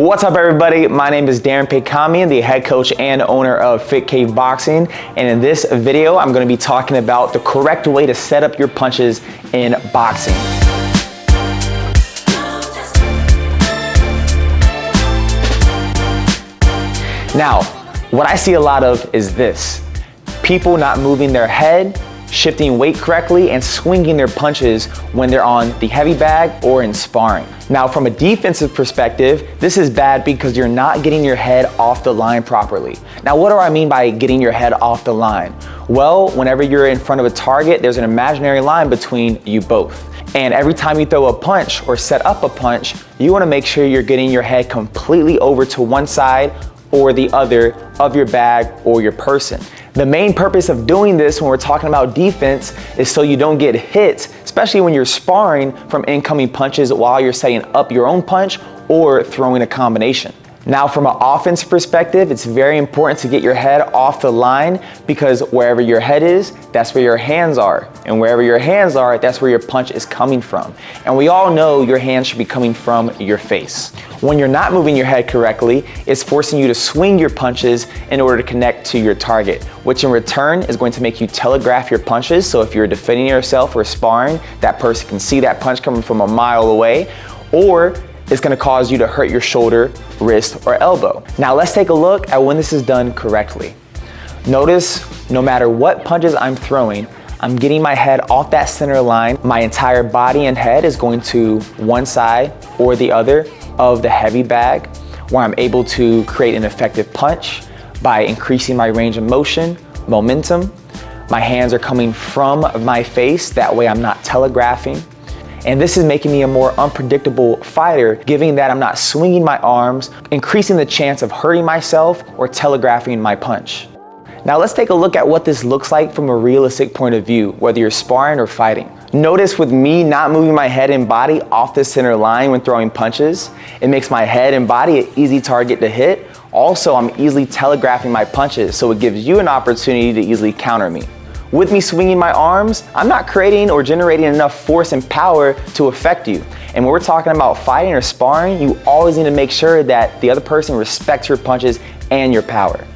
What's up, everybody? My name is Darren Pekami, the head coach and owner of Fit Cave Boxing. And in this video, I'm going to be talking about the correct way to set up your punches in boxing. Now, what I see a lot of is this: people not moving their head, shifting weight correctly, and swinging their punches when they're on the heavy bag or in sparring. Now, from a defensive perspective, this is bad because you're not getting your head off the line properly. Now, what do I mean by getting your head off the line? Well, whenever you're in front of a target, there's an imaginary line between you both. And every time you throw a punch or set up a punch, you want to make sure you're getting your head completely over to one side or the other of your bag or your person. The main purpose of doing this when we're talking about defense is so you don't get hit, especially when you're sparring from incoming punches while you're setting up your own punch or throwing a combination. Now, from an offense perspective, it's very important to get your head off the line, because wherever your head is, that's where your hands are. And wherever your hands are, that's where your punch is coming from. And we all know your hands should be coming from your face. When you're not moving your head correctly, it's forcing you to swing your punches in order to connect to your target, which in return is going to make you telegraph your punches. So if you're defending yourself or sparring, that person can see that punch coming from a mile away, or it's going to cause you to hurt your shoulder, wrist, or elbow. Now let's take a look at when this is done correctly. Notice, no matter what punches I'm throwing, I'm getting my head off that center line. My entire body and head is going to one side or the other of the heavy bag, where I'm able to create an effective punch by increasing my range of motion, momentum. My hands are coming from my face, that way I'm not telegraphing. And this is making me a more unpredictable fighter, given that I'm not swinging my arms, increasing the chance of hurting myself or telegraphing my punch. Now let's take a look at what this looks like from a realistic point of view, whether you're sparring or fighting. Notice with me not moving my head and body off the center line when throwing punches, it makes my head and body an easy target to hit. Also, I'm easily telegraphing my punches, so it gives you an opportunity to easily counter me. With me swinging my arms, I'm not creating or generating enough force and power to affect you. And when we're talking about fighting or sparring, you always need to make sure that the other person respects your punches and your power.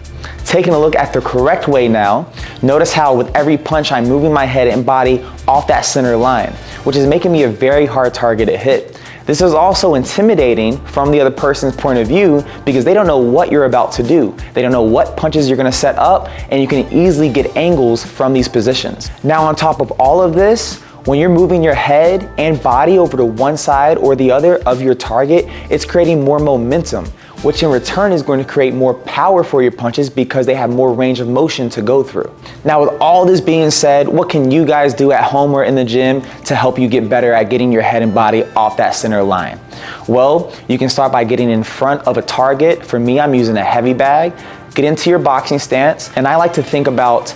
Taking a look at the correct way now, notice how with every punch I'm moving my head and body off that center line, which is making me a very hard target to hit. This is also intimidating from the other person's point of view, because they don't know what you're about to do. They don't know what punches you're gonna set up, and you can easily get angles from these positions. Now, on top of all of this, when you're moving your head and body over to one side or the other of your target, it's creating more momentum, which in return is going to create more power for your punches because they have more range of motion to go through. Now, with all this being said, what can you guys do at home or in the gym to help you get better at getting your head and body off that center line? Well, you can start by getting in front of a target. For me, I'm using a heavy bag. Get into your boxing stance, and I like to think about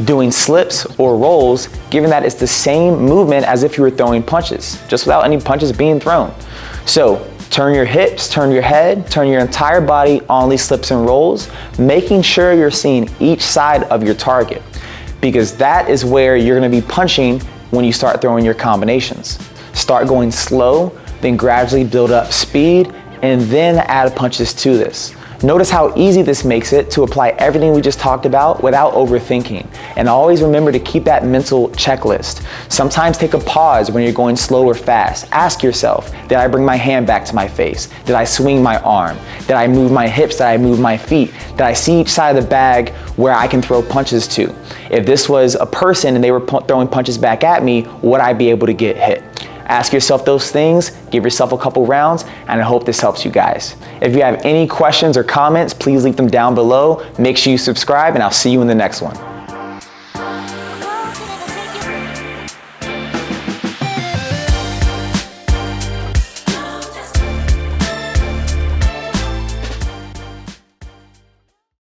doing slips or rolls, given that it's the same movement as if you were throwing punches, just without any punches being thrown. So turn your hips, turn your head, turn your entire body on these slips and rolls, making sure you're seeing each side of your target, because that is where you're gonna be punching when you start throwing your combinations. Start going slow, then gradually build up speed, and then add punches to this. Notice how easy this makes it to apply everything we just talked about without overthinking. And always remember to keep that mental checklist. Sometimes take a pause when you're going slow or fast. Ask yourself, did I bring my hand back to my face? Did I swing my arm? Did I move my hips? Did I move my feet? Did I see each side of the bag where I can throw punches to? If this was a person and they were throwing punches back at me, would I be able to get hit? Ask yourself those things, give yourself a couple rounds, and I hope this helps you guys. If you have any questions or comments, please leave them down below. Make sure you subscribe, and I'll see you in the next one.